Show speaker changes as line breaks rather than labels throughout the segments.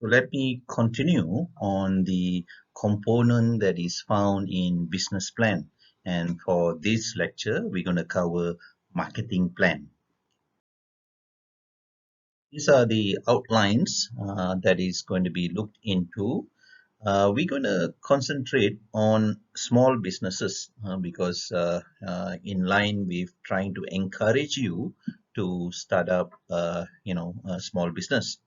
So let me continue on the component that is found in business plan. And for this lecture, we're going to cover marketing plan. These are the outlines that is going to be looked into. We're going to concentrate on small businesses because in line with trying to encourage you to start up, a small business.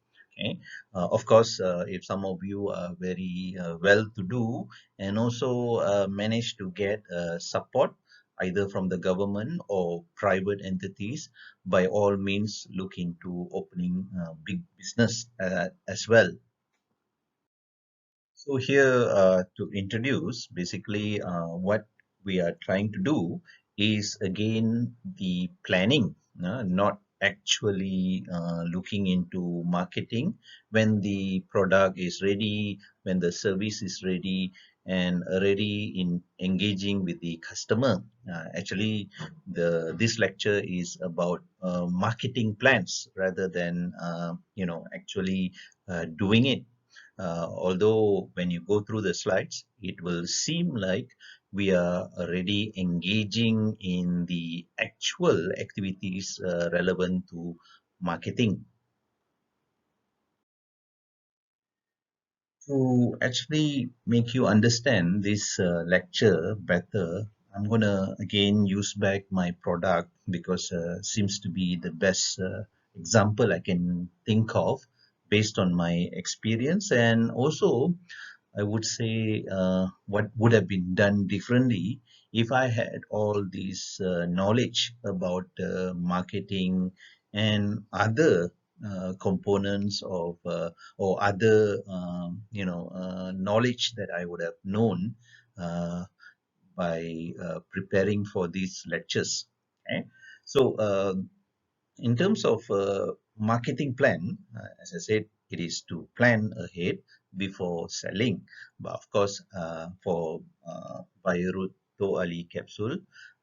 Okay. Of course, if some of you are very well-to-do and also manage to get support either from the government or private entities, by all means look into opening big business as well. So here to introduce basically what we are trying to do is again the planning, not actually looking into marketing when the product is ready, when the service is ready, and already in engaging with the customer. Actually, this lecture is about marketing plans rather than actually doing it. Although when you go through the slides, it will seem like we are already engaging in the actual activities relevant to marketing. To actually make you understand this lecture better, I'm going to again use back my product because seems to be the best example I can think of based on my experience, and also I would say what would have been done differently if I had all this knowledge about marketing and other components of or other knowledge that I would have known uh, by preparing for these lectures. Okay? So in terms of marketing plan, as I said, it is to plan ahead before selling. But of course, for Bayerut Ali capsule,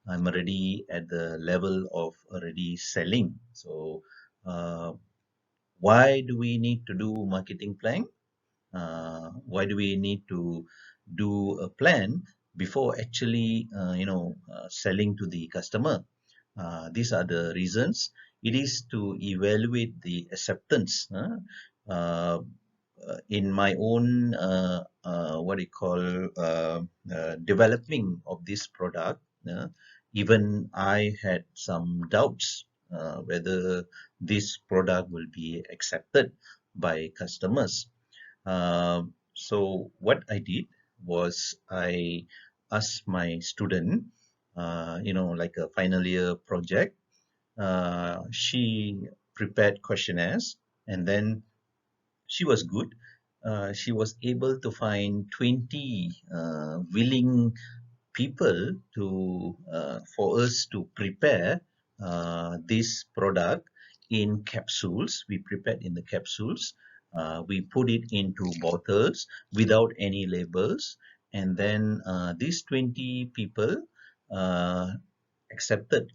I'm already at the level of already selling. So uh, why do we need to do marketing plan? Why do we need to do a plan before actually, selling to the customer? These are the reasons. It is to evaluate the acceptance. Uh, in my own, what do you call, developing of this product, even I had some doubts whether this product will be accepted by customers. So what I did was I asked my student, like a final year project. She prepared questionnaires, and then she was good. She was able to find 20 willing people to for us to prepare this product in capsules. We prepared in the capsules. We put it into bottles without any labels, and then these 20 people uh, accepted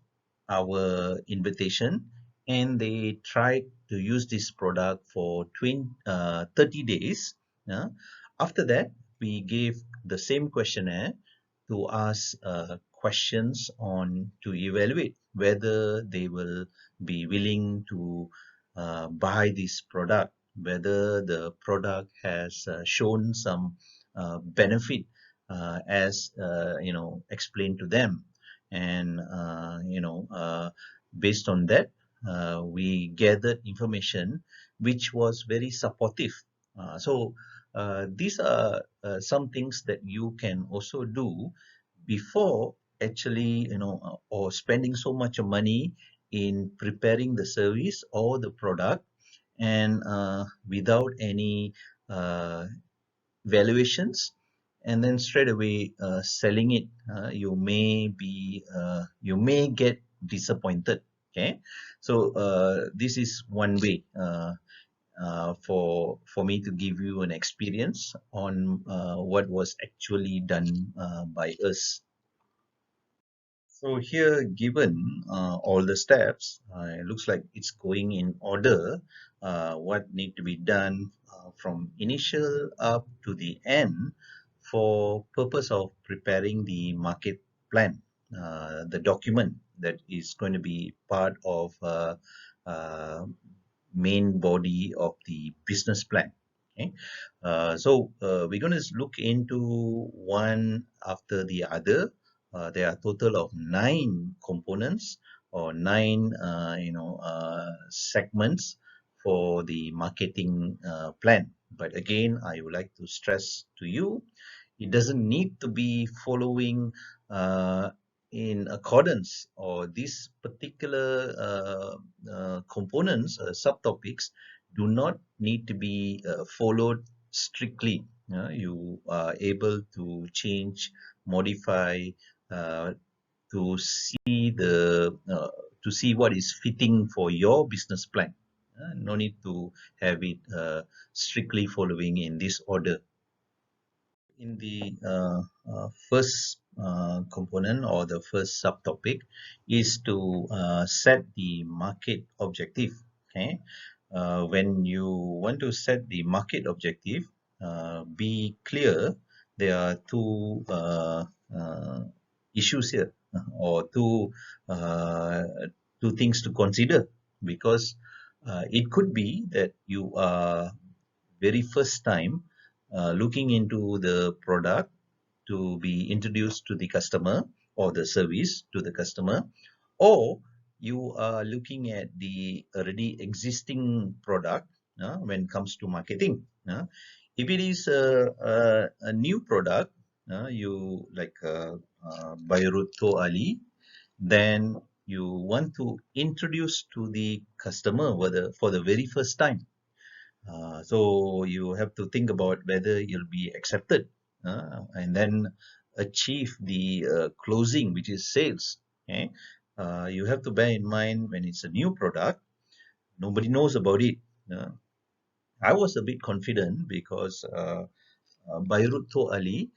our invitation, and they tried to use this product for 30 days. uh, After that, we gave the same questionnaire to ask questions on to evaluate whether they will be willing to buy this product, whether the product has shown some benefit as explained to them, and based on that, we gathered information which was very supportive. These are some things that you can also do before actually, or spending so much money in preparing the service or the product, and without any uh, valuations, and then straight away selling it, you may get disappointed. Okay, so this is one way for me to give you an experience on what was actually done by us. So here, given all the steps, it looks like it's going in order. What need to be done from initial up to the end for purpose of preparing the market plan, the document that is going to be part of main body of the business plan. Okay, we're going to look into one after the other. There are a total of 9 components or 9 segments for the marketing plan. But again, I would like to stress to you, it doesn't need to be following uh, in accordance, or these particular components, subtopics, do not need to be followed strictly. You are able to change, modify, uh, to see what is fitting for your business plan. No need to have it strictly following in this order. In the first component or the first subtopic is to set the market objective. Okay, when you want to set the market objective, be clear. There are uh, issues here, or uh, two things to consider, because it could be that you are very first time looking into the product to be introduced to the customer, or the service to the customer, or you are looking at the already existing product when it comes to marketing. If it is a new product, you like Bayrut To Ali, then you want to introduce to the customer for the very first time. So you have to think about whether you'll be accepted, and then achieve the closing, which is sales. Okay, you have to bear in mind, when it's a new product, nobody knows about it. Uh, I was a bit confident because Bayrut To Ali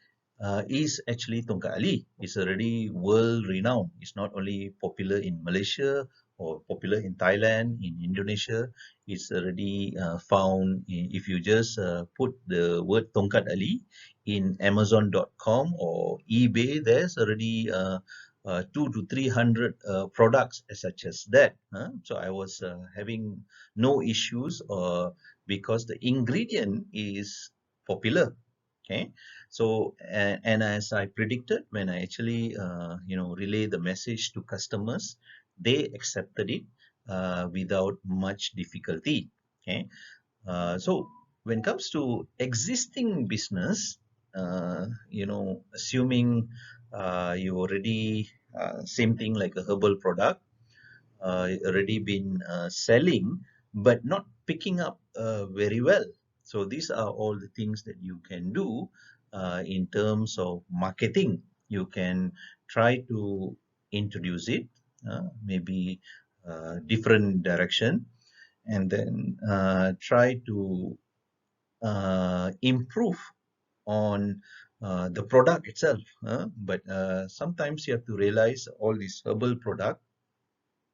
is actually Tongkat Ali. It's already world renowned. It's not only popular in Malaysia or popular in Thailand, in Indonesia. It's already found if you just put the word Tongkat Ali in Amazon.com or eBay, there's already 2 to 300 products such as that. So I was having no issues, because the ingredient is popular. Okay, so and as I predicted, when I actually relay the message to customers, they accepted it without much difficulty. Okay, so when it comes to existing business, assuming you already same thing like a herbal product, already been selling but not picking up very well. So these are all the things that you can do in terms of marketing. You can try to introduce it, maybe different direction, and then try to improve on the product itself. But sometimes you have to realize all these herbal product,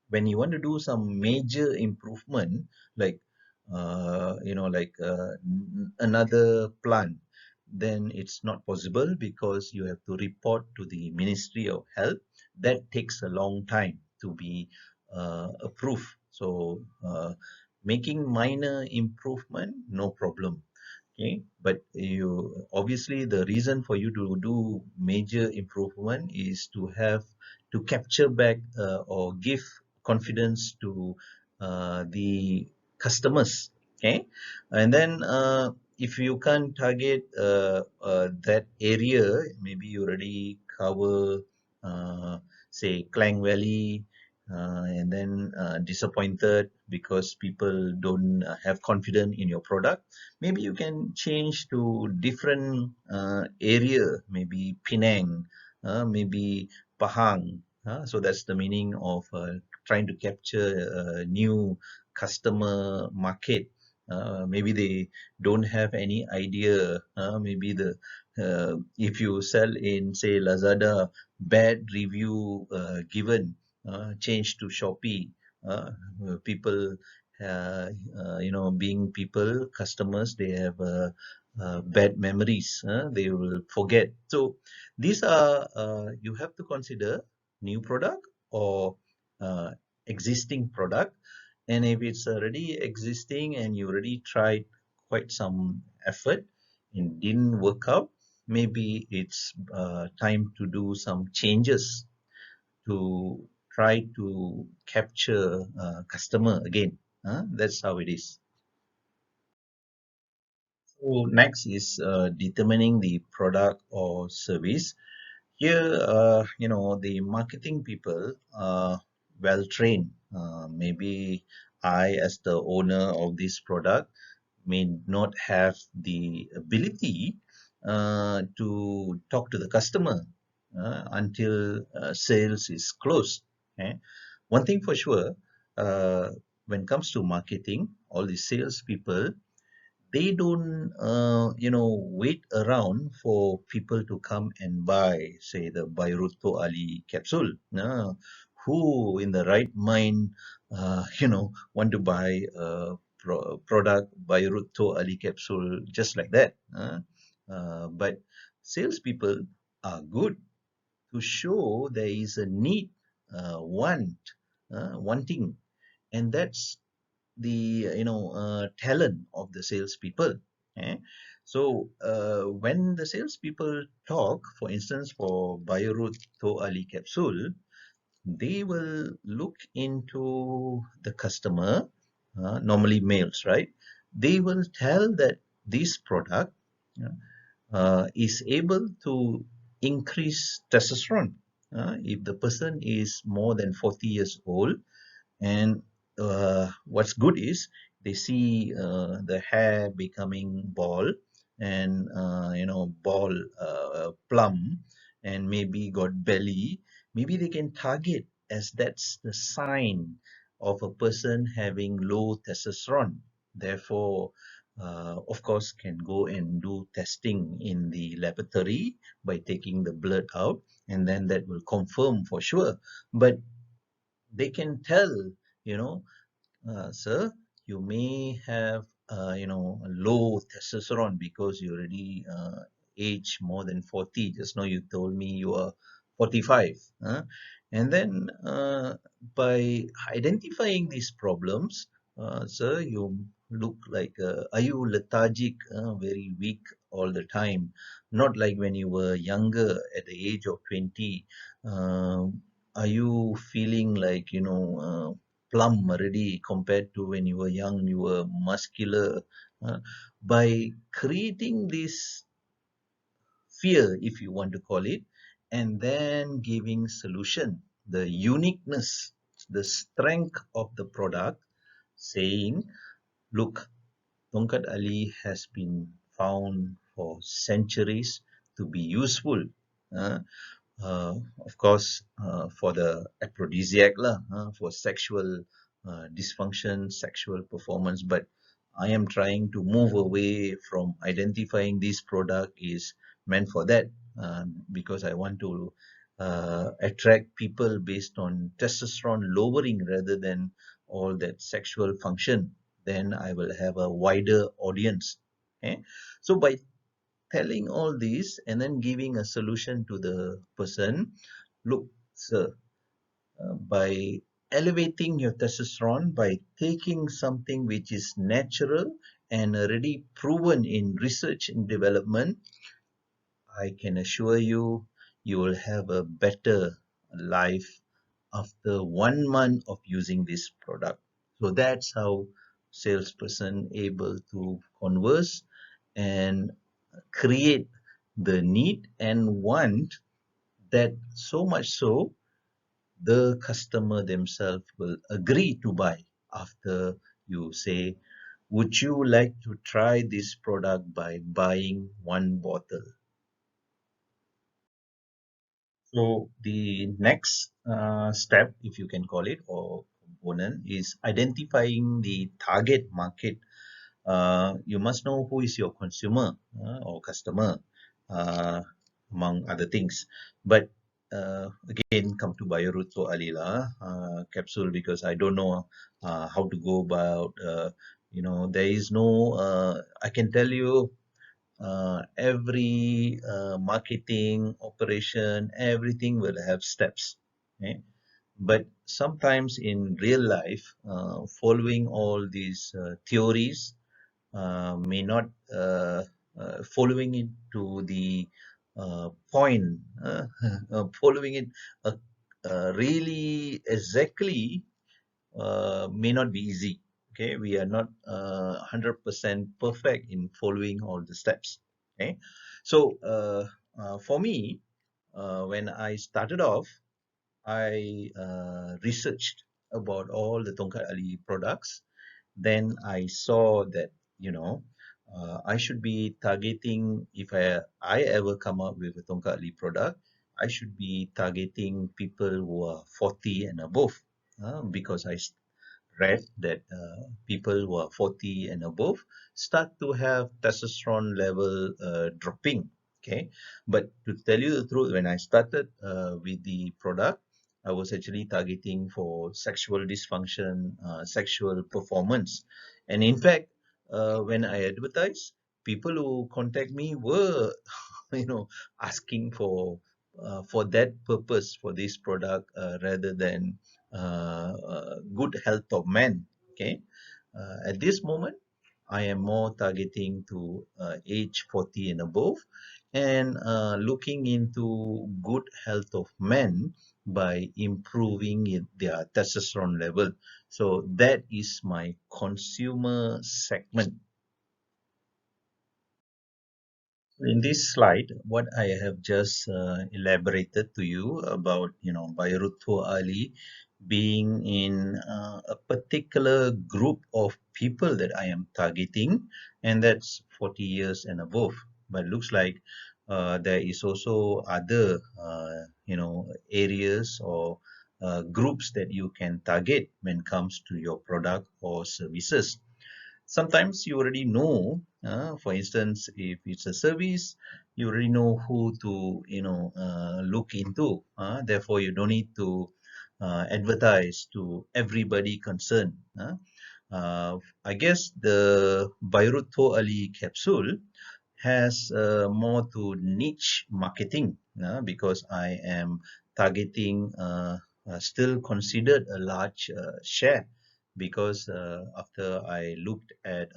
when you want to do some major improvement, like another plant, then it's not possible, because you have to report to the Ministry of Health. That takes a long time to be approved. So making minor improvement, no problem. Okay, but you obviously, the reason for you to do major improvement is to capture back or give confidence to the customers. Okay, and then if you can't target that area, maybe you already cover say Klang Valley, and then disappointed because people don't have confidence in your product. Maybe you can change to different area, maybe Penang, maybe Pahang. So that's the meaning of trying to capture a new customer market. Maybe they don't have any idea. Maybe if you sell in, say, Lazada, bad review given, change to Shopee. People being people, customers, they have bad memories. They will forget. So these are you have to consider new product or uh, existing product. And if it's already existing and you already tried quite some effort and didn't work out, maybe it's time to do some changes to try to capture customer again. That's how it is. So next is determining the product or service. Here, the marketing people are well trained. Maybe I, as the owner of this product, may not have the ability to talk to the customer until sales is closed. Okay? One thing for sure, uh, when it comes to marketing, all the sales people, they don't wait around for people to come and buy, say, the Bayruto Ali capsule. No. Who in the right mind want to buy a product Bayruto Ali capsule just like that? But salespeople are good to show there is a need, wanting, and that's the talent of the salespeople. Eh? So when the salespeople talk, for instance, for Biorut To Ali capsule, they will look into the customer, normally males, right? They will tell that this product is able to increase testosterone. If the person is more than 40 years old, and what's good is they see the hair becoming bald and bald, plump, and maybe got belly. Maybe they can target as that's the sign of a person having low testosterone. Therefore, of course, can go and do testing in the laboratory by taking the blood out, and then that will confirm for sure. But they can tell, you know, sir, you may have, low testosterone because you already age more than 40. Just now you told me you are 45. And then by identifying these problems, sir, you look like, are you lethargic, very weak all the time? Not like when you were younger at the age of 20. Are you feeling like, plump already compared to when you were young, you were muscular? Uh, by creating this fear, if you want to call it, and then giving solution, the uniqueness, the strength of the product, saying, look, Tongkat Ali has been found for centuries to be useful. Uh, of course, for the aphrodisiac lah, for sexual dysfunction, sexual performance. But I am trying to move away from identifying this product is meant for that, because I want to attract people based on testosterone lowering rather than all that sexual function. Then I will have a wider audience. Okay? So by telling all this and then giving a solution to the person, look, sir, by elevating your testosterone, by taking something which is natural and already proven in research and development, I can assure you, you will have a better life after 1 month of using this product. So that's how salesperson able to converse and create the need and want, that so much so the customer themselves will agree to buy after you say, would you like to try this product by buying one bottle? So the next step, if you can call it, or component, is identifying the target market. You must know who is your consumer or customer, uh, among other things. But again come to Bayoruto Alila capsule, because I don't know how to go about. There is no. I can tell you every marketing operation, everything will have steps. Okay? But sometimes in real life, following all these theories may not following it to the point, following it uh, really exactly may not be easy. Okay, we are not 100% perfect in following all the steps. Okay, so for me, when I started off, I researched about all the Tongkat Ali products. Then I saw that, I should be targeting, if I ever come up with a Tongkat Ali product, I should be targeting people who are 40 and above, because I read that people who are 40 and above start to have testosterone level dropping. Okay, but to tell you the truth, when I started with the product, I was actually targeting for sexual dysfunction, sexual performance, and in fact, when I advertise, people who contact me were, asking for that purpose for this product, rather than good health of men. Okay, at this moment, I am more targeting to age 40 and above, and looking into good health of men by improving their testosterone level. So that is my consumer segment. In this slide, what I have just elaborated to you about, Bayruto Ali being in a particular group of people that I am targeting, and that's 40 years and above. But looks like there is also other, areas or groups that you can target when it comes to your product or services. Sometimes you already know, for instance, if it's a service, you already know who to look into, therefore you don't need to advertise to everybody concerned. I guess the Bayruto Ali capsule has more to niche marketing, because I am targeting, still considered a large share, because after I looked at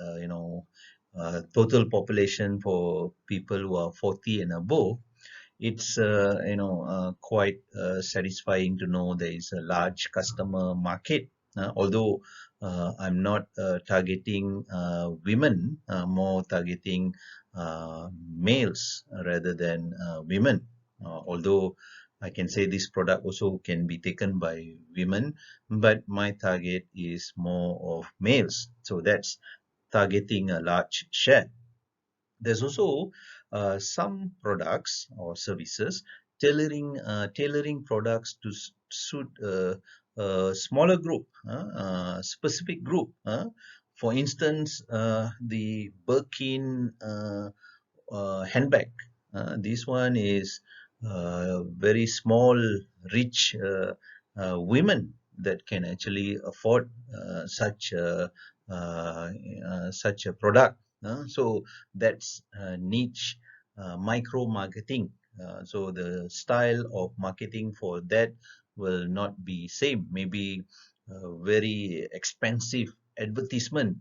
total population for people who are 40 and above, it's quite satisfying to know there is a large customer market. Although I'm not targeting women, more targeting males rather than women. Although I can say this product also can be taken by women, but my target is more of males. So that's targeting a large share. There's also some products or services tailoring products to suit a smaller group, specific group. For instance, the Birkin handbag. This one is very small, rich women that can actually afford such a product. So that's niche micro marketing. So the style of marketing for that will not be same. Maybe very expensive advertisement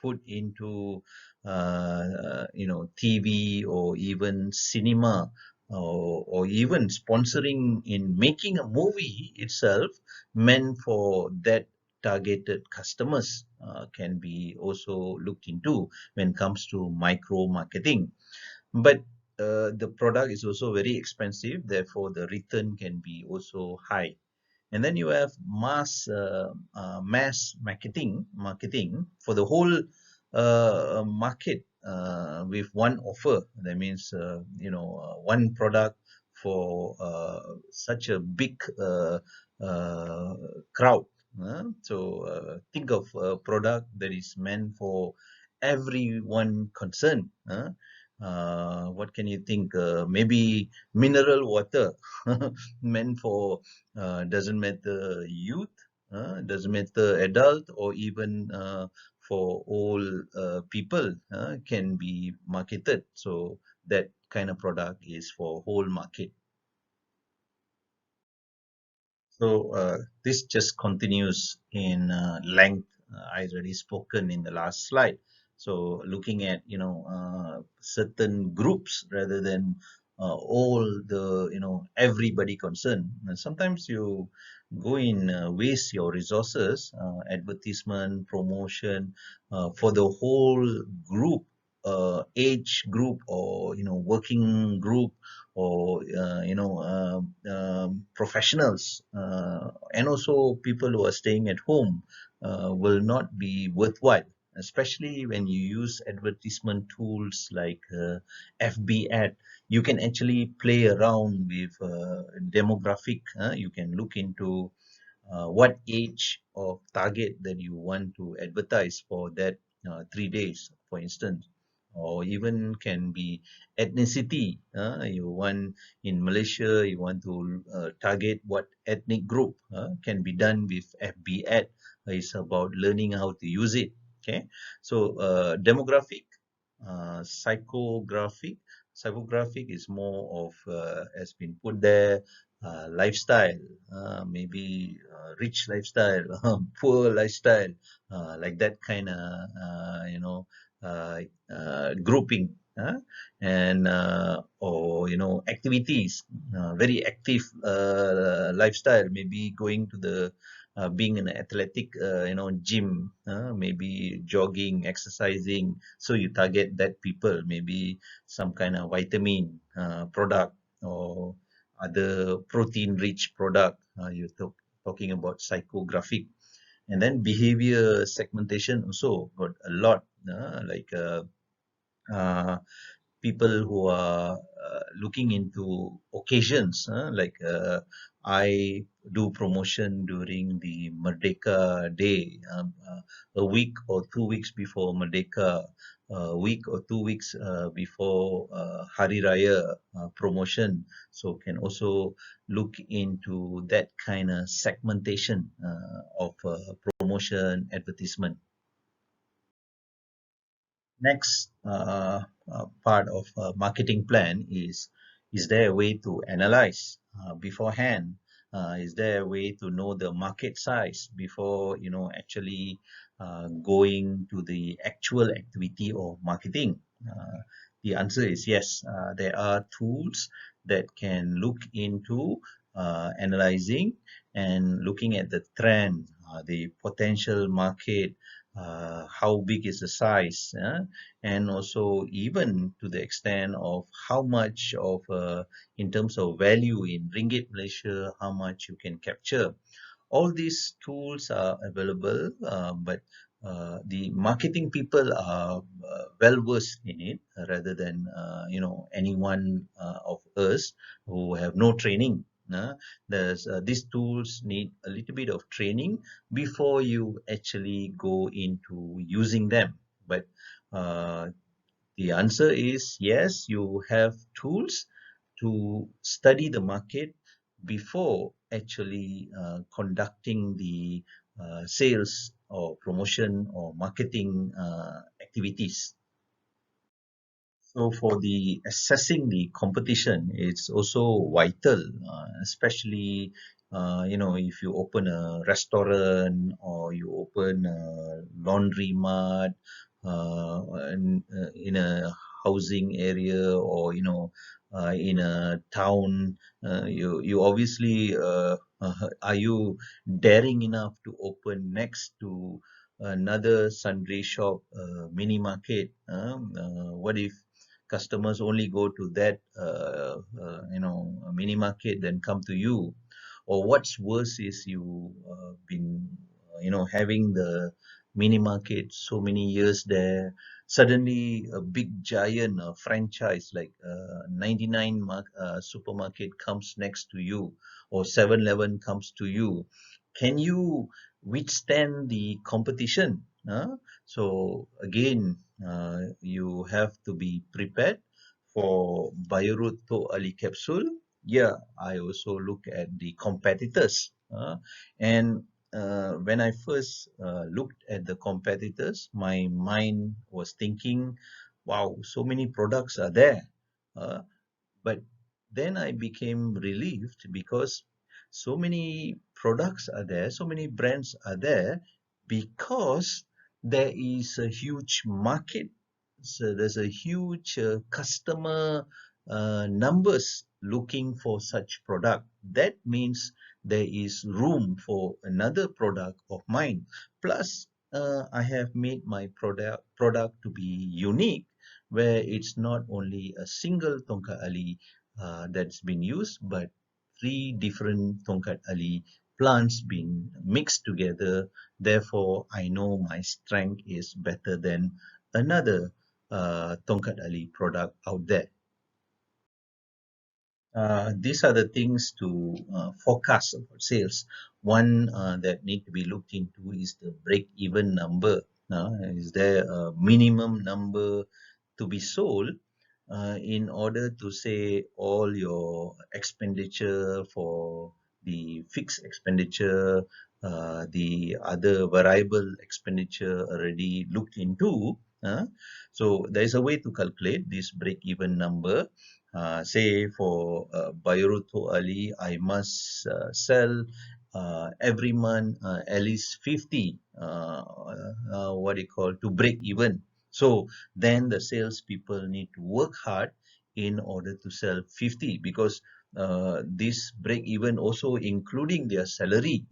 put into TV or even cinema, or even sponsoring in making a movie itself meant for that targeted customers, can be also looked into when it comes to micro marketing. But the product is also very expensive, therefore the return can be also high. And then you have mass marketing for the whole market, with one offer. That means one product for such a big uh, crowd. So think of a product that is meant for everyone concerned. What can you think? Maybe mineral water meant for doesn't matter youth, doesn't matter adult, or even for all people can be marketed. So that kind of product is for whole market. So this just continues in length. I already spoken in the last slide. So looking at certain groups rather than all the everybody concerned. And sometimes you go in waste your resources, advertisement, promotion for the whole group, age group, or working group, or professionals, and also people who are staying at home will not be worthwhile, especially when you use advertisement tools like FB ad. You can actually play around with demographic. You can look into what age of target that you want to advertise for that 3 days, for instance, or even can be ethnicity. You want in Malaysia, you want to target what ethnic group can be done with FB ad. It's about learning how to use it. Okay, so demographic, psychographic. Psychographic is more of has been put there lifestyle, maybe rich lifestyle, poor lifestyle, like that kind of uh, grouping, and or activities, very active lifestyle, maybe going to the being an athletic, gym, maybe jogging, exercising. So you target that people, maybe some kind of vitamin product, or other protein-rich product. You're talking about psychographic, and then behavior segmentation also got a lot, like uh, people who are looking into occasions, like I do promotion during the Merdeka Day, a week or 2 weeks before Merdeka, a week or 2 weeks before Hari Raya promotion. So can also look into that kind of segmentation of promotion advertisement. Next part of a marketing plan is there a way to analyze beforehand? Is there a way to know the market size before actually going to the actual activity or marketing? The answer is yes. There are tools that can look into analyzing and looking at the trend, the potential market, how big is the size, and also even to the extent of how much of in terms of value in ringgit Malaysia, how much you can capture. All these tools are available, but the marketing people are well versed in it, rather than anyone of us who have no training. There's these tools need a little bit of training before you actually go into using them. But uh, the answer is yes, you have tools to study the market before actually conducting the sales or promotion or marketing activities. So for the assessing the competition, it's also vital, especially if you open a restaurant or you open a laundry mart in a housing area, or in a town. You obviously are you daring enough to open next to another sundry shop, mini market? What if customers only go to that mini market, then come to you? Or what's worse is you been having the mini market so many years there, suddenly a big giant franchise like 99 supermarket comes next to you, or 7-Eleven comes to you. Can you withstand the competition? So again, you have to be prepared for Bayreuth Ali capsule, yeah, I also look at the competitors. And when I first looked at the competitors, my mind was thinking, wow, so many products are there. Uh, but then I became relieved because so many products are there, so many brands are there because there is a huge market. So there's a huge customer numbers looking for such product. That means there is room for another product of mine. Plus, I have made my product to be unique, where it's not only a single tongkat ali that's been used, but three different tongkat ali plants being mixed together. Therefore, I know my strength is better than another tongkat ali product out there. These are the things to forecast about sales. One that need to be looked into is the break-even number. Is there a minimum number to be sold in order to say all your expenditure for the fixed expenditure, the other variable expenditure already looked into. So there is a way to calculate this break-even number. Say for Bayruto Ali, I must sell every month at least 50, what do you call, to break even. So then the salespeople need to work hard in order to sell 50, because this break even also including their salary.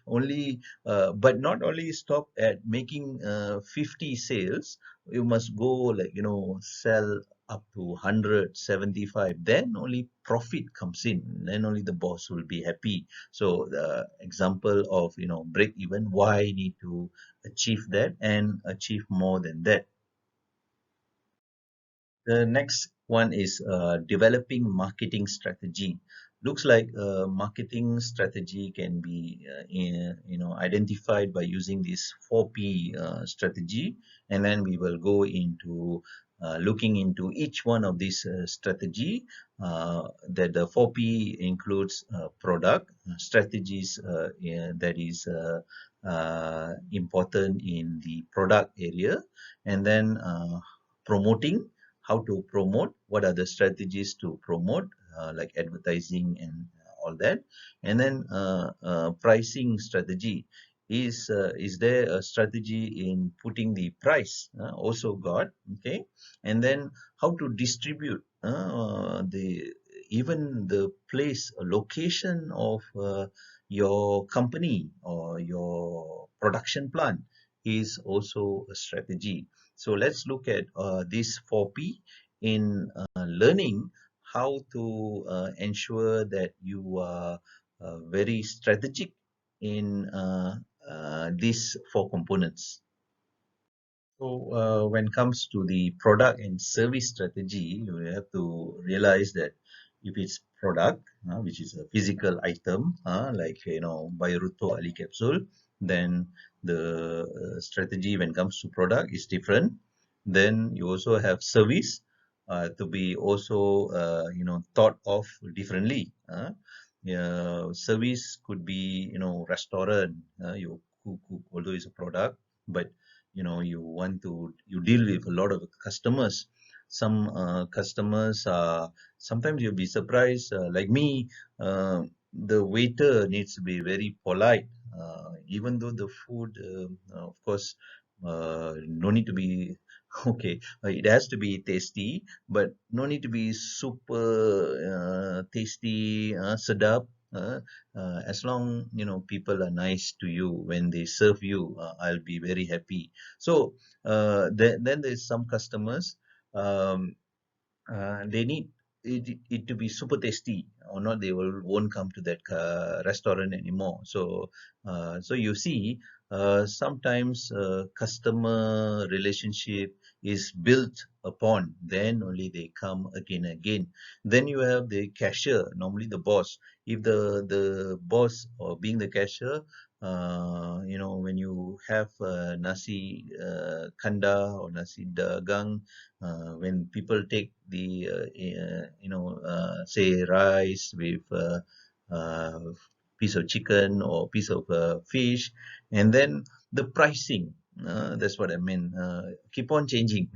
Only but not only stop at making 50 sales, you must go, like, sell up to 175, then only profit comes in, then only the boss will be happy. So the example of, break even, why need to achieve that and achieve more than that. The next one is developing marketing strategy. Looks like marketing strategy can be identified by using this 4P strategy, and then we will go into looking into each one of these strategy. That the 4P includes product strategies, that is important in the product area, and then promoting, how to promote, what are the strategies to promote, like advertising and all that. And then pricing strategy, is there a strategy in putting the price, also got, okay. And then how to distribute, the even the place, location of your company or your production plant is also a strategy. So let's look at this 4P in learning how to ensure that you are very strategic in these four components. So when it comes to the product and service strategy, you have to realize that if it's product, which is a physical item, like, Bayruto Ali capsule, then the strategy when it comes to product is different. Then you also have service to be also thought of differently. Yeah, service could be, restaurant. You cook, although it's a product, but you deal with a lot of customers. Some customers are, sometimes you'll be surprised, like me, the waiter needs to be very polite, even though the food, of course, no need to be okay, it has to be tasty, but no need to be super tasty, sedap. As long people are nice to you when they serve you, I'll be very happy. So then there's some customers, um, they need it to be super tasty, or not they won't come to that restaurant anymore. So you see, sometimes customer relationship is built upon, then only they come again and again. Then you have the cashier, normally the boss. If the boss, or being the cashier, When you have nasi kanda or nasi dagang, when people take the say rice with uh, piece of chicken or piece of fish, and then the pricing. That's what I mean. Keep on changing.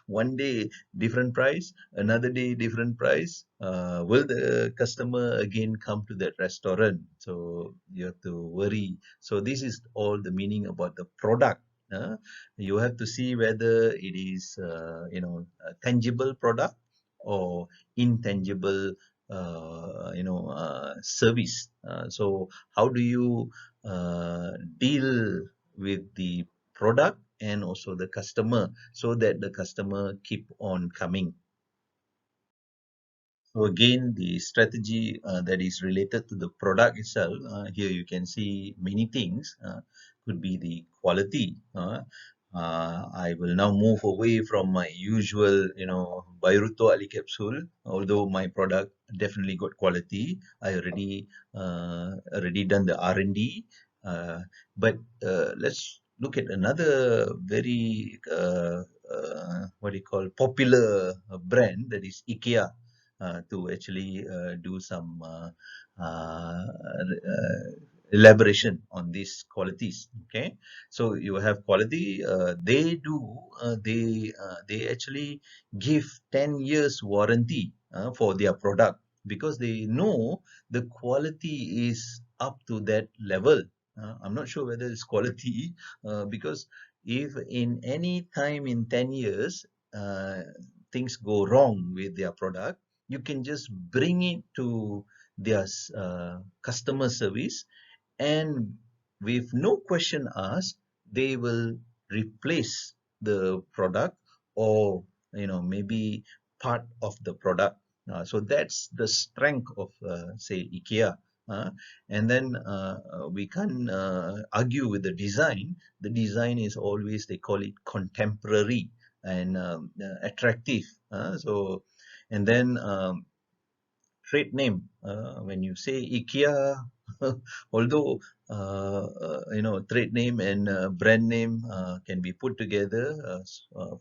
One day different price, another day different price. Will the customer again come to that restaurant? So you have to worry. So this is all the meaning about the product. You have to see whether it is a tangible product or intangible service. So how do you deal with the product and also the customer so that the customer keep on coming? So again, the strategy that is related to the product itself, here you can see many things. Could be the quality. I will now move away from my usual, Bayruto Ali capsule. Although my product definitely got quality, I already done the R&D. But let's look at another very what do you call popular brand, that is IKEA, to actually do some elaboration on these qualities. Okay, so you have quality. They actually give 10 years warranty for their product, because they know the quality is up to that level. I'm not sure whether it's quality, because if in any time in 10 years things go wrong with their product, you can just bring it to their customer service, and with no question asked, they will replace the product, or maybe part of the product. So that's the strength of say IKEA. uh, and then we can't argue with the design. The design is always, they call it contemporary and attractive. And then trade name. When you say IKEA, although trade name and brand name can be put together,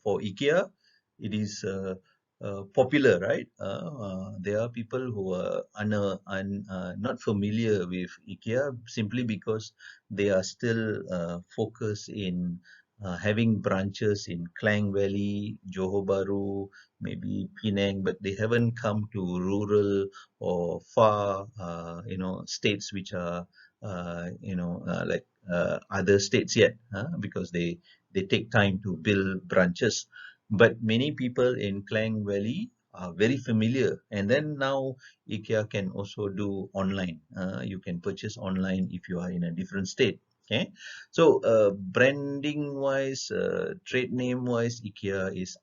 for IKEA, it is popular, right? There are people who are not familiar with IKEA, simply because they are still focused in having branches in Klang Valley, Johor Bahru, maybe Penang, but they haven't come to rural or far, states which are, like other states yet, because they take time to build branches. But many people in Klang Valley are very familiar. And then now IKEA can also do online. You can purchase online if you are in a different state. Okay, so branding wise, trade name wise, IKEA is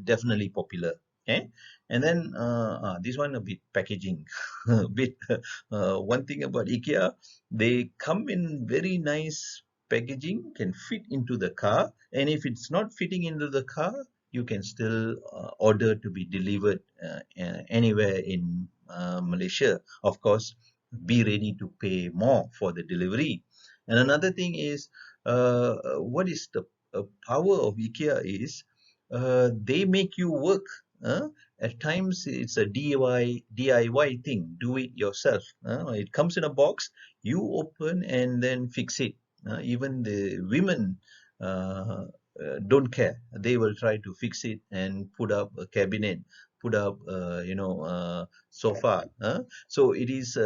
definitely popular. Okay, and then this one a bit packaging, a bit. One thing about IKEA, they come in very nice packaging, can fit into the car, and if it's not fitting into the car, you can still order to be delivered anywhere in Malaysia. Of course, be ready to pay more for the delivery. And another thing is, what is the power of IKEA is, they make you work. Uh, at times it's a DIY thing, do it yourself. It comes in a box, you open and then fix it. Even the women don't care. They will try to fix it and put up a cabinet, put up sofa. So it is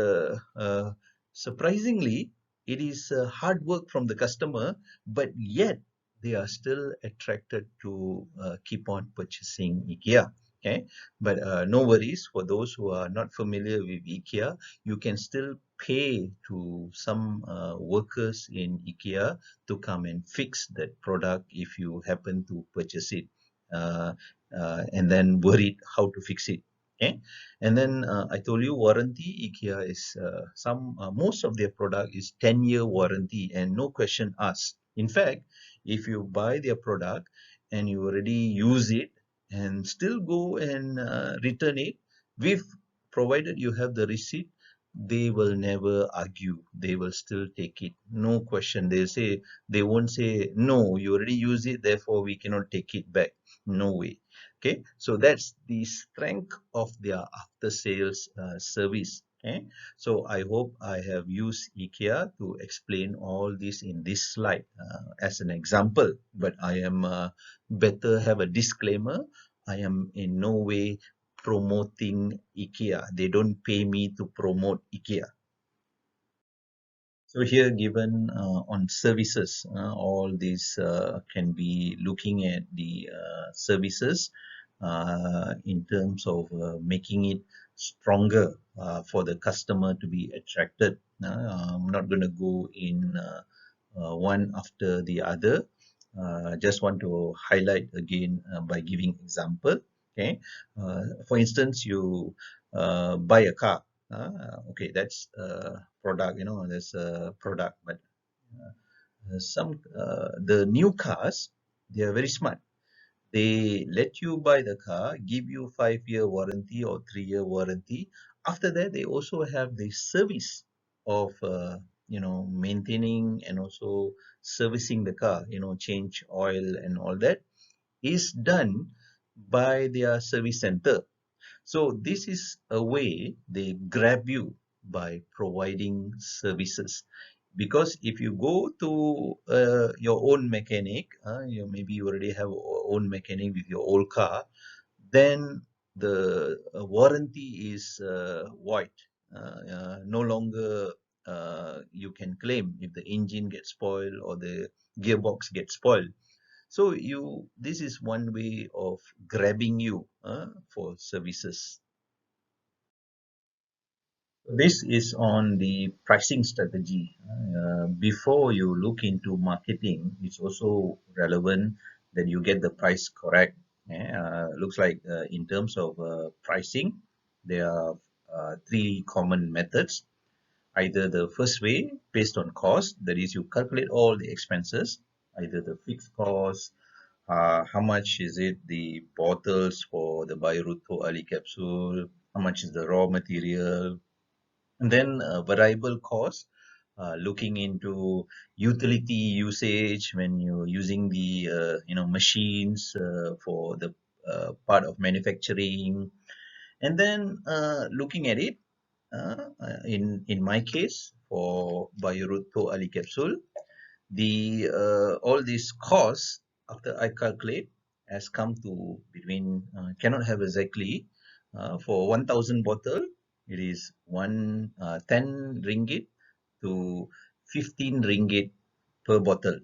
surprisingly, it is hard work from the customer, but yet they are still attracted to keep on purchasing IKEA. Okay, but no worries for those who are not familiar with IKEA. You can still pay to some workers in IKEA to come and fix that product if you happen to purchase it, uh, and then worried how to fix it. Okay, and then I told you warranty. IKEA is some most of their product is 10-year warranty and no question asked. In fact, if you buy their product and you already use it and still go and return it, with provided you have the receipt, they will never argue. They will still take it. No question. They won't say, no, you already use it, therefore we cannot take it back. No way. Okay. So that's the strength of their after sales service. Okay. So I hope I have used IKEA to explain all this in this slide as an example, but I am better have a disclaimer. I am in no way promoting IKEA. They don't pay me to promote IKEA. So here given on services, all these can be looking at the services in terms of making it stronger for the customer to be attracted. I'm not going to go in one after the other. Just want to highlight again by giving example. Okay, for instance, you buy a car. Okay, that's a product. That's a product. But some the new cars, they are very smart. They let you buy the car, give you 5-year warranty or 3-year warranty. After that, they also have the service of maintaining and also servicing the car. Change oil and all that is done by their service center. So this is a way they grab you by providing services. Because if you go to your own mechanic, maybe you already have your own mechanic with your old car, then the warranty is void. No longer you can claim if the engine gets spoiled or the gearbox gets spoiled. So this is one way of grabbing you for services. This is on the pricing strategy. Before you look into marketing, it's also relevant that you get the price correct. Looks like in terms of pricing, there are three common methods. Either the first way, based on cost, that is, you calculate all the expenses, either the fixed cost, how much is it, the bottles for the Bayruto Ali capsule, how much is the raw material, and then variable cost, looking into utility usage when you're using the machines for the part of manufacturing, and then looking at it in my case for Bayuruto Ali capsule, the all these costs after I calculate has come to between cannot have exactly for 1,000 bottle it is 10 ringgit to 15 ringgit per bottle.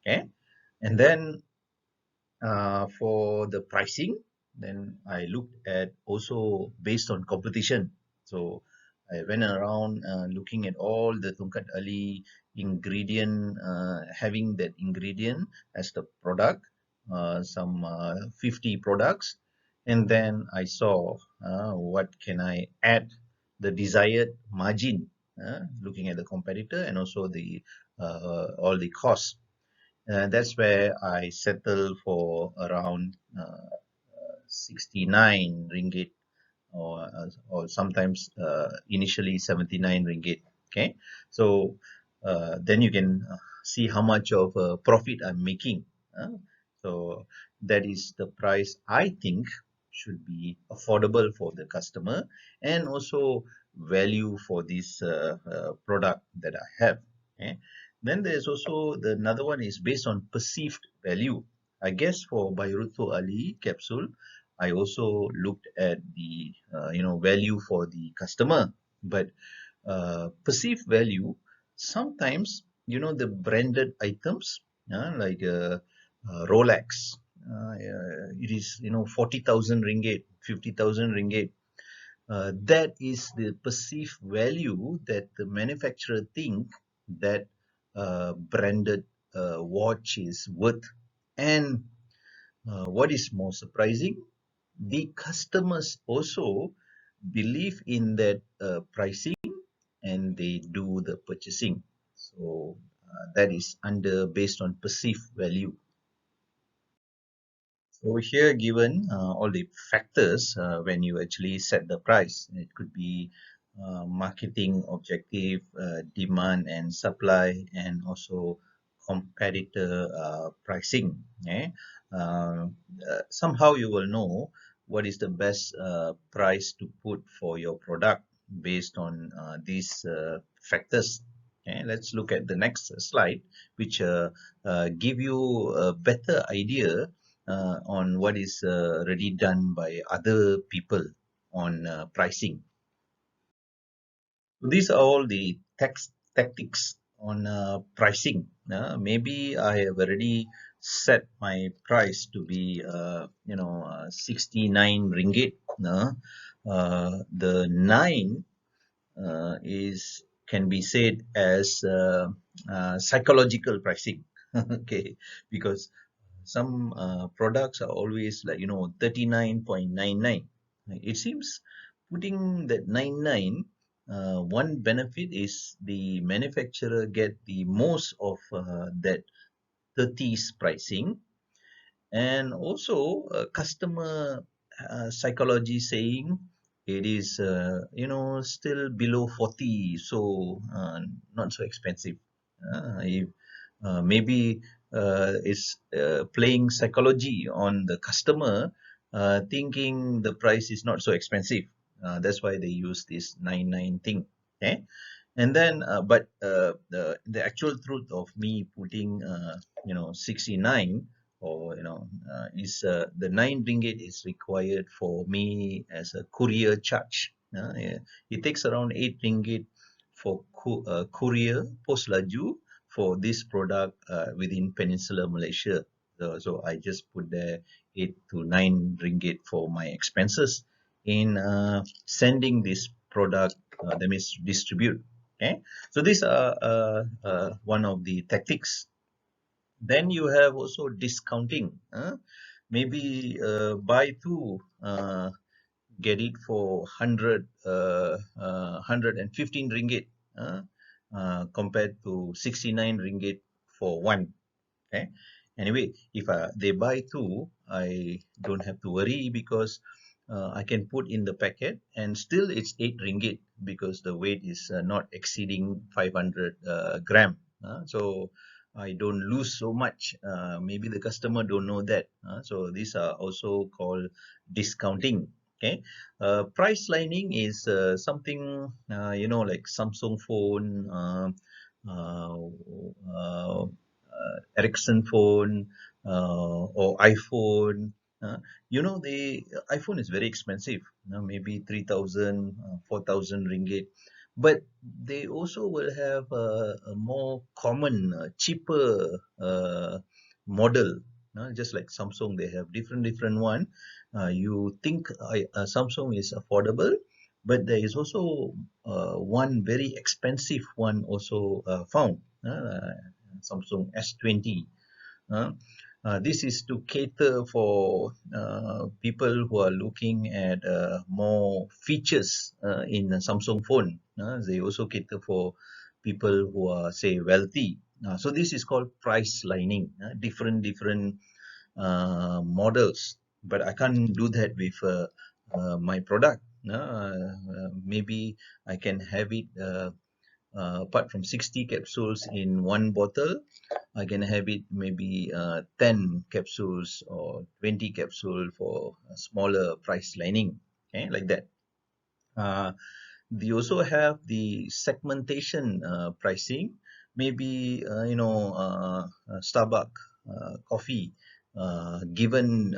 Okay, and then for the pricing, then I looked at also based on competition. So I went around looking at all the Tungkat Ali ingredient, having that ingredient as the product, some 50 products, and then I saw what can I add the desired margin, looking at the competitor and also the all the costs. That's where I settle for around 69 ringgit or sometimes initially 79 ringgit. Okay, so then you can see how much of a profit I'm making. So that is the price I think should be affordable for the customer and also value for this product that I have. Okay. Then there's also another one is based on perceived value. I guess for Bayruto Ali capsule, I also looked at the value for the customer, but perceived value sometimes the branded items like Rolex, it is 40,000 ringgit, 50,000 ringgit. That is the perceived value that the manufacturer think that branded watch is worth. And what is more surprising, the customers also believe in that pricing and they do the purchasing. So that is under based on perceived value. So here given all the factors when you actually set the price, it could be marketing objective, demand and supply, and also competitor pricing. Somehow you will know what is the best price to put for your product based on these factors. Let's look at the next slide, which give you a better idea on what is already done by other people on pricing. So these are all the tactics on pricing. Maybe I have already set my price to be, 69 ringgit. The 9 is can be said as psychological pricing. Okay, because some products are always like 39.99. It seems putting that 99, one benefit is the manufacturer get the most of that 30s pricing, and also customer psychology saying it is still below 40, so not so expensive. If maybe it's playing psychology on the customer, thinking the price is not so expensive. That's why they use this 99 thing. Okay, and then but the actual truth of me putting 69, or is the 9 ringgit is required for me as a courier charge. Yeah. It takes around 8 ringgit for courier post laju for this product within Peninsular Malaysia. So I just put there 8 to 9 ringgit for my expenses in sending this product, that means distribute. Okay, so these are one of the tactics. Then you have also discounting. Maybe buy two, get it for 115 ringgit, compared to 69 ringgit for one. Okay. Anyway, if they buy two, I don't have to worry, because I can put in the packet and still it's 8 ringgit, because the weight is not exceeding 500 gram. So I don't lose so much. Maybe the customer don't know that. So these are also called discounting. Okay. Price lining is something, like Samsung phone, uh, uh, Ericsson phone, or iPhone. Uh, the iPhone is very expensive, maybe 3,000, 4,000 ringgit. But they also will have a more common, cheaper model. Just like Samsung, they have different one. You think Samsung is affordable, but there is also one very expensive one also found. Samsung S20. Uh, this is to cater for people who are looking at more features in a Samsung phone. They also cater for people who are, say, wealthy. So this is called price lining. Different models, but I can't do that with my product. Maybe I can have it. Apart from 60 capsules in one bottle, I can have it maybe 10 capsules or 20 capsules for a smaller price lining, okay, like that. Uh, they also have the segmentation pricing. Maybe Starbucks coffee given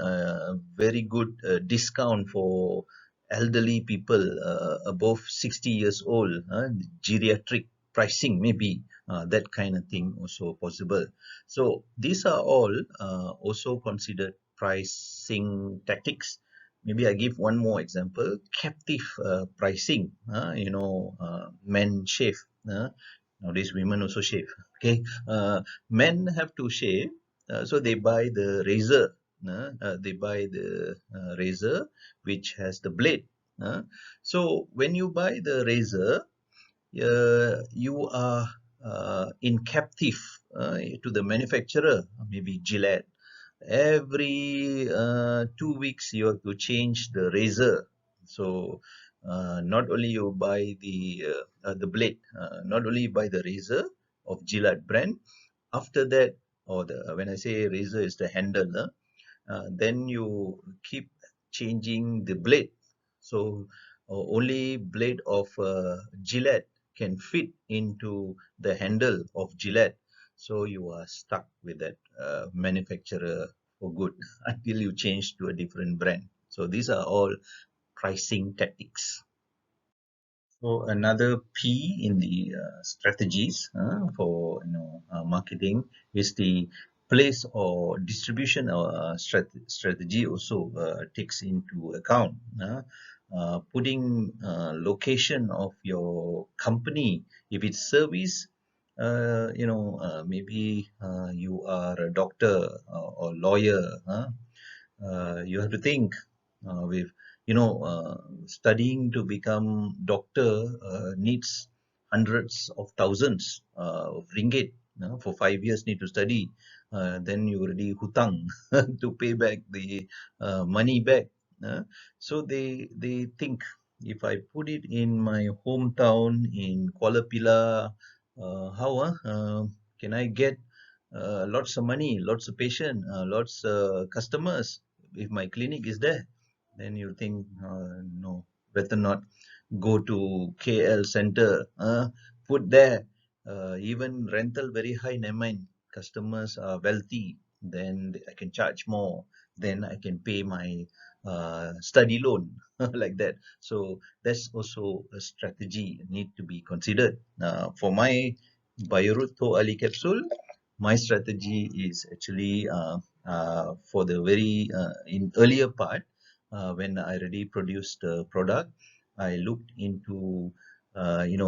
very good discount for elderly people above 60 years old, geriatric pricing, maybe that kind of thing also possible. So these are all also considered pricing tactics. Maybe I give one more example: captive pricing. Men shave. Nowadays, women also shave. Okay, men have to shave, so they buy the razor. They buy the razor which has the blade. So when you buy the razor, you are in captive to the manufacturer, maybe Gillette. Every 2 weeks you have to change the razor. So not only you buy the blade, not only you buy the razor of Gillette brand. After that, or when I say razor is the handle, then you keep changing the blade. So only blade of Gillette can fit into the handle of Gillette. So you are stuck with that manufacturer for good until you change to a different brand. So these are all pricing tactics. So another P in the strategies for marketing is the place or distribution strategy also takes into account putting location of your company. If it's service, maybe you are a doctor or lawyer. You have to think with studying to become doctor needs hundreds of thousands of ringgit. For 5 years need to study, then you already hutang to pay back the money back. So they think, if I put it in my hometown in Kuala Pilah, how can I get lots of money, lots of patient, lots customers if my clinic is there? Then you think, no, better not go to KL center, put there, even rental very high, never mind. Customers are wealthy, then I can charge more, then I can pay my study loan like that. So that's also a strategy need to be considered. For my Biorut Ali capsule, my strategy is actually for the very in earlier part when I already produced the product, I looked into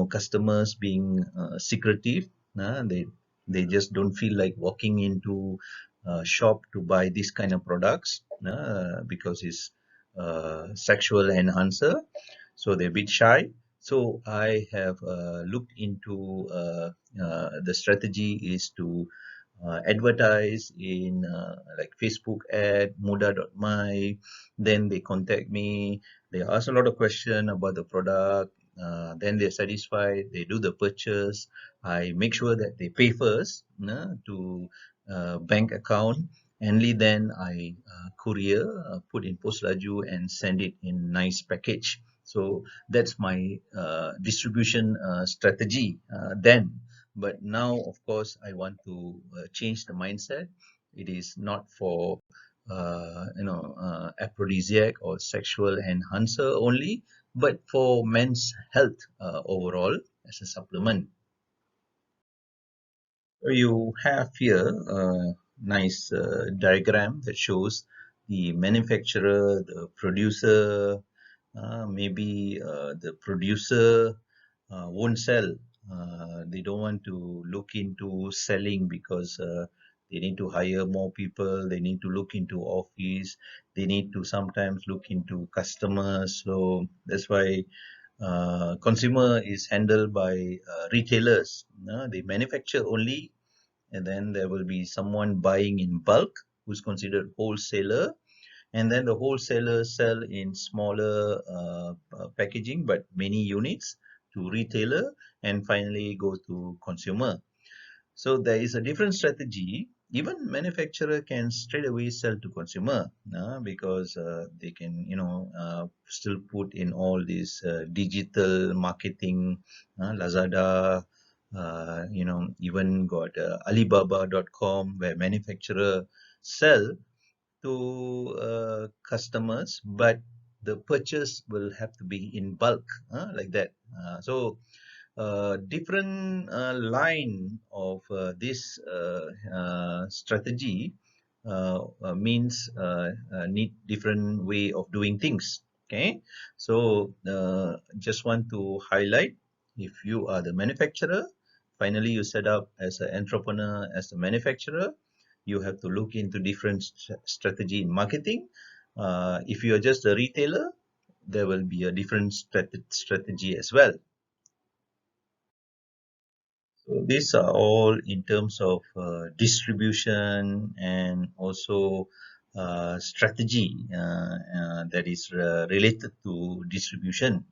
customers being secretive. They just don't feel like walking into a shop to buy this kind of products because it's sexual enhancer, so they're a bit shy. So I have looked into the strategy is to advertise in like Facebook ad, muda.my. Then they contact me. They ask a lot of questions about the product. Then they're satisfied. They do the purchase. I make sure that they pay first to bank account. Only then I courier, put in post laju and send it in nice package. So that's my distribution strategy then. But now, of course, I want to change the mindset. It is not for aphrodisiac or sexual enhancer only, but for men's health overall as a supplement. So you have here a nice diagram that shows the manufacturer, the producer, maybe the producer won't sell. They don't want to look into selling because they need to hire more people. They need to look into office. They need to sometimes look into customers. So that's why consumer is handled by retailers. They manufacture only, and then there will be someone buying in bulk who's considered wholesaler, and then the wholesalers sell in smaller packaging but many units to retailer, and finally go to consumer. So there is a different strategy. Even manufacturer can straight away sell to consumer because they can still put in all these digital marketing, Lazada, even got Alibaba.com where manufacturer sell to customers, but the purchase will have to be in bulk, like that. So different line of this strategy means need different way of doing things. Okay, so just want to highlight, if you are the manufacturer, finally you set up as an entrepreneur, as a manufacturer, you have to look into different strategy in marketing. If you are just a retailer, there will be a different strategy as well. So these are all in terms of distribution and also strategy that is related to distribution,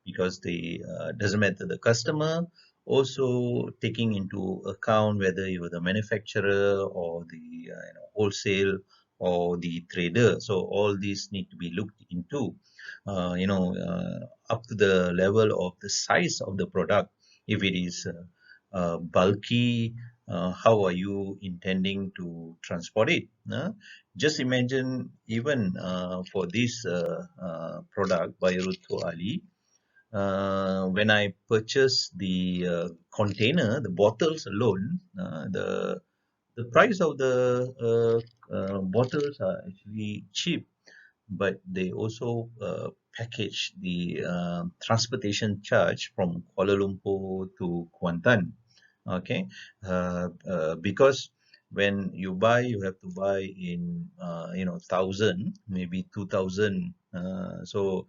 because the doesn't matter the customer, also taking into account whether you're the manufacturer or the wholesale or the trader. So all these need to be looked into, up to the level of the size of the product. If it is bulky, how are you intending to transport it? Just imagine, even for this product, Bayarut Ali, when I purchased the container, the bottles alone, the price of the bottles are actually cheap, but they also package the transportation charge from Kuala Lumpur to Kuantan. Okay, because when you buy, you have to buy in 1,000, maybe 2,000. So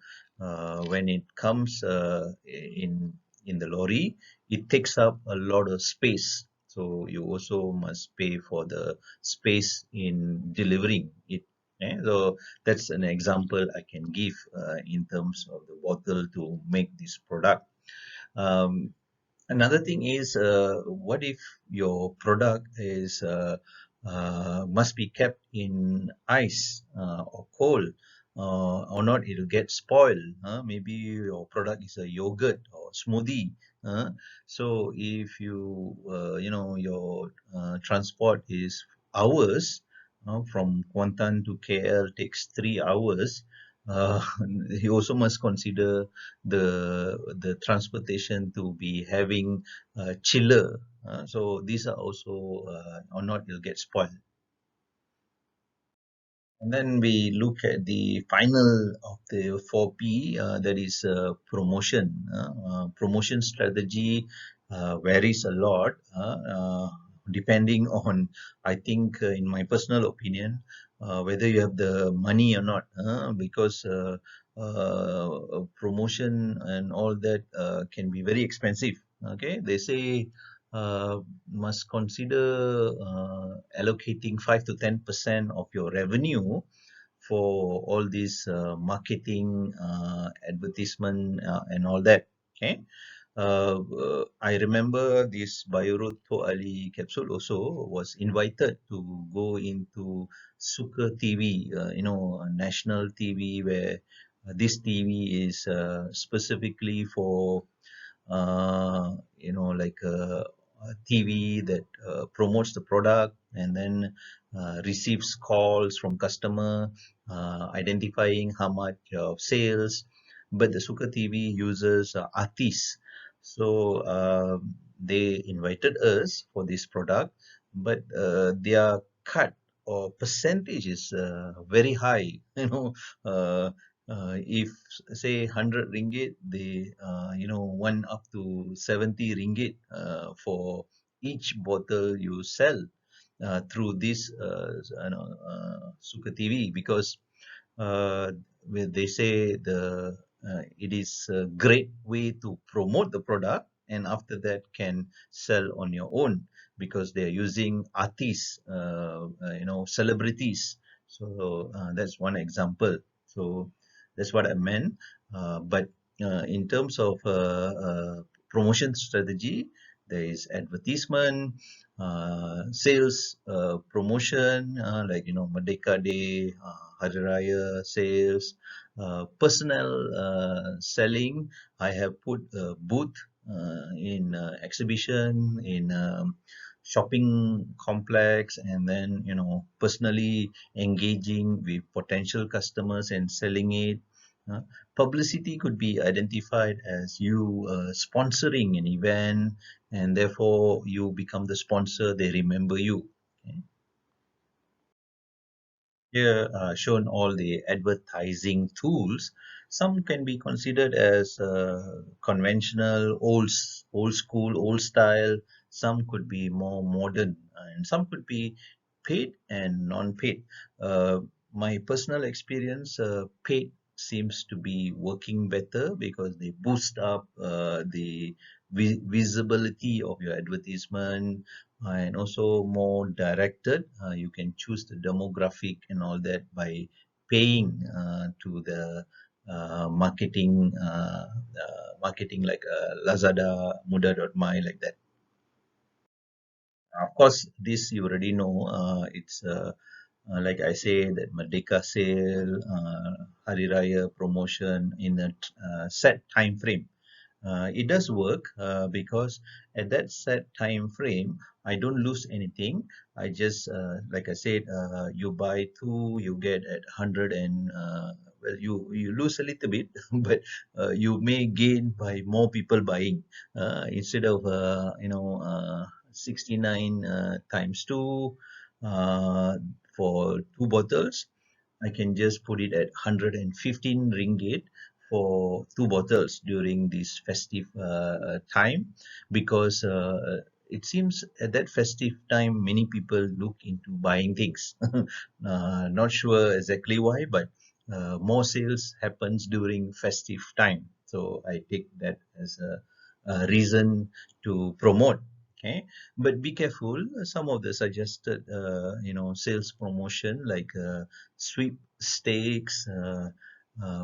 when it comes in the lorry, it takes up a lot of space. So you also must pay for the space in delivering it. So that's an example I can give in terms of the bottle to make this product. Um, Another thing is, what if your product is must be kept in ice or cold, or not? It'll get spoiled. Maybe your product is a yogurt or smoothie. Uh, so if your transport is hours, from Kuantan to KL takes 3 hours. Uh, you also must consider the transportation to be having chiller. So these are also, or not, you'll get spoiled. And then we look at the final of the 4P, that is promotion. Promotion strategy varies a lot, depending on, I think, in my personal opinion, whether you have the money or not, because promotion and all that can be very expensive. Okay, they say uh, must consider allocating 5 to 10% of your revenue for all these marketing, advertisement, and all that. Okay. I remember this Bayurut Ali capsule also was invited to go into Suka TV, a national TV, where this TV is specifically for like a TV that promotes the product, and then receives calls from customer, identifying how much of sales. But the Suka TV uses artists, so they invited us for this product, but their cut or percentage is very high. If say 100 ringgit, they one up to 70 ringgit for each bottle you sell through this Suka TV, because where they say it is a great way to promote the product, and after that can sell on your own, because they are using artists, celebrities. So that's one example. So that's what I meant. But in terms of promotion strategy, there is advertisement, sales, promotion, like Merdeka Day, Hari Raya sales, personal selling. I have put a booth in exhibition in shopping complex, and then personally engaging with potential customers and selling it. Uh, Publicity could be identified as you sponsoring an event, and therefore you become the sponsor, they remember you. Okay. Here shown all the advertising tools. Some can be considered as conventional, old school, old style. Some could be more modern, and some could be paid and non-paid. My personal experience, paid seems to be working better, because they boost up the visibility of your advertisement, and also more directed. You can choose the demographic and all that by paying into the marketing like Lazada, Muda.my, like that. Of course, this you already know. It's like I say that Merdeka sale, Hari Raya promotion in a set time frame. It does work because at that set time frame, I don't lose anything. I just, like I said, you buy two, you get at 100 and well, you lose a little bit, but you may gain by more people buying instead of 69 times two uh, for two bottles. I can just put it at 115 ringgit for two bottles during this festive time, because it seems at that festive time many people look into buying things. Not sure exactly why, but more sales happens during festive time. So I take that as a reason to promote. Okay, but be careful. Some of the suggested, sales promotion like sweepstakes.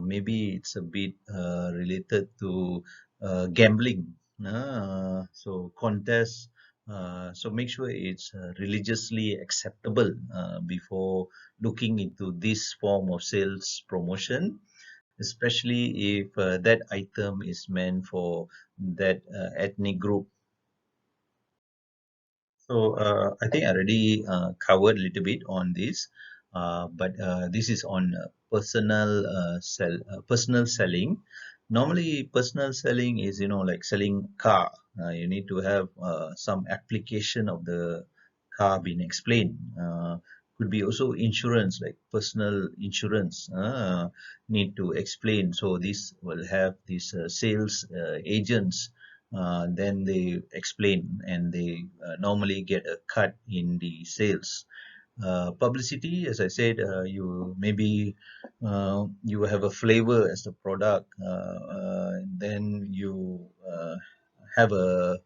Maybe it's a bit related to gambling. So contests. So make sure it's religiously acceptable before looking into this form of sales promotion, especially if that item is meant for that ethnic group. So I think I already covered a little bit on this, but this is on personal selling. Normally, personal selling is like selling car. You need to have some application of the car being explained. Could be also insurance, like personal insurance. Need to explain. So this will have these sales agents, then they explain and they normally get a cut in the sales. Publicity, as I said, you maybe you have a flavor as the product, then you have a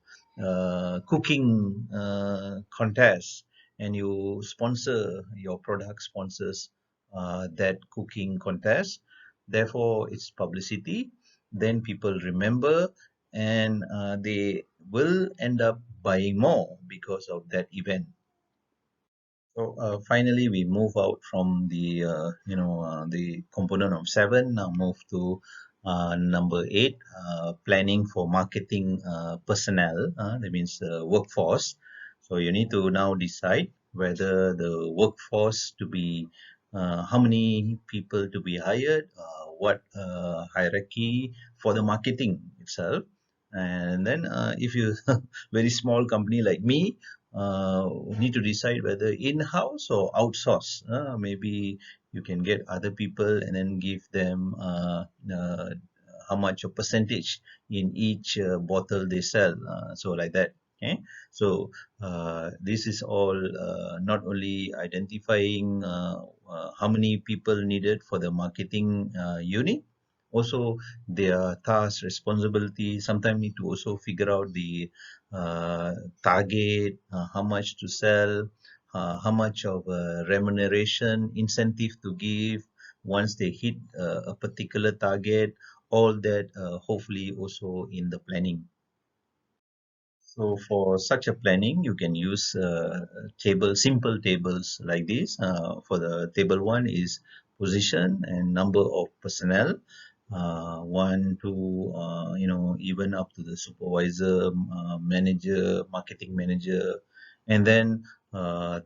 cooking contest, and you sponsor your product sponsors that cooking contest. Therefore, it's publicity. Then people remember, and they will end up buying more because of that event. So finally, we move out from the component of seven. Now move to number eight, planning for marketing personnel. That means workforce. So you need to now decide whether the workforce to be how many people to be hired, what hierarchy for the marketing itself, and then if you very small company like me, need to decide whether in-house or outsource. Maybe you can get other people and then give them how much a percentage in each bottle they sell. So like that. Okay. So this is all not only identifying how many people needed for the marketing unit, also their task responsibility. Sometimes need to also figure out the uh, target, how much to sell, how much of a remuneration incentive to give once they hit a particular target. All that hopefully also in the planning. So for such a planning, you can use simple tables like this. For the table one is position and number of personnel, one, two, even up to the supervisor, manager, marketing manager, and then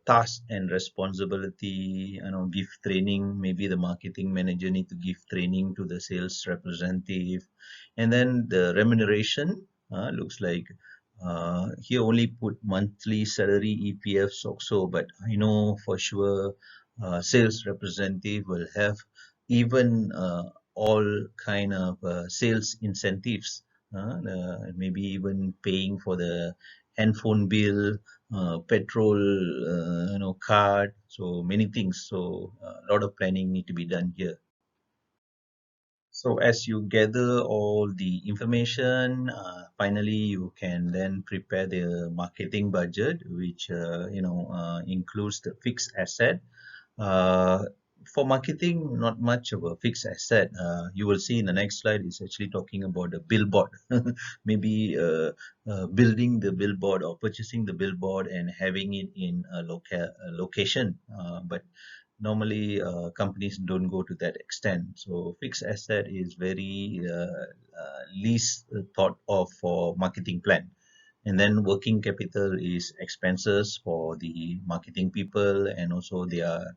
task and responsibility. Give training. Maybe the marketing manager need to give training to the sales representative, and then the remuneration looks like here only put monthly salary EPFs also, but I know for sure sales representative will have even all kind of sales incentives, maybe even paying for the handphone bill, petrol, card, so many things. So a lot of planning need to be done here. So as you gather all the information, finally you can then prepare the marketing budget, which includes the fixed asset. Uh, For marketing, not much of a fixed asset. You will see in the next slide is actually talking about the billboard. Maybe building the billboard or purchasing the billboard and having it in a location. But normally companies don't go to that extent. So fixed asset is very least thought of for marketing plan. And then working capital is expenses for the marketing people, and also their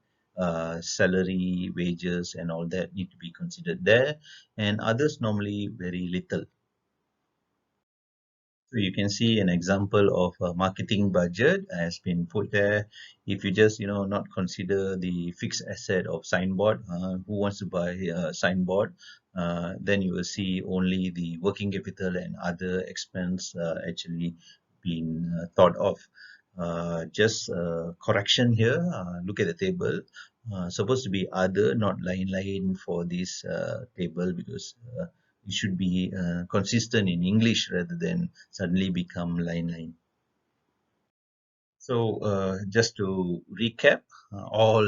salary, wages, and all that need to be considered there. And others normally very little. So you can see an example of a marketing budget has been put there. If you just, not consider the fixed asset of signboard, who wants to buy a signboard? Then you will see only the working capital and other expense actually been thought of. Just correction here. Look at the table. Supposed to be other, not line for this table, because it should be consistent in English rather than suddenly become line. So just to recap, all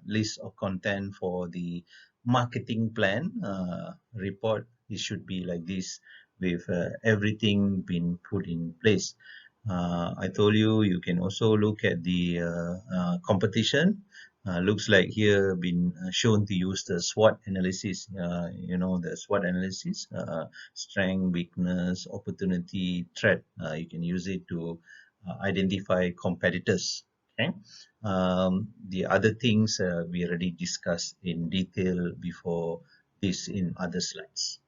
list of content for the marketing plan report, it should be like this with everything being put in place. I told you you can also look at the competition. Looks like here been shown to use the SWOT analysis. The SWOT analysis: strength, weakness, opportunity, threat. You can use it to identify competitors. Okay. The other things we already discussed in detail before this in other slides.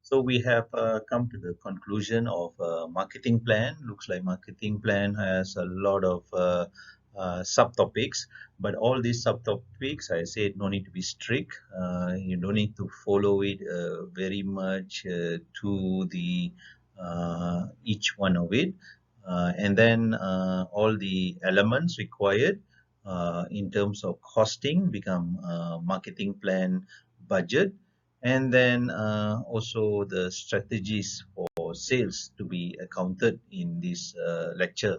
So we have come to the conclusion of marketing plan. Looks like marketing plan has a lot of subtopics, but all these subtopics, I said, no need to be strict. You don't need to follow it very much to the each one of it. And then all the elements required in terms of costing become marketing plan budget, and then also the strategies for sales to be accounted in this lecture.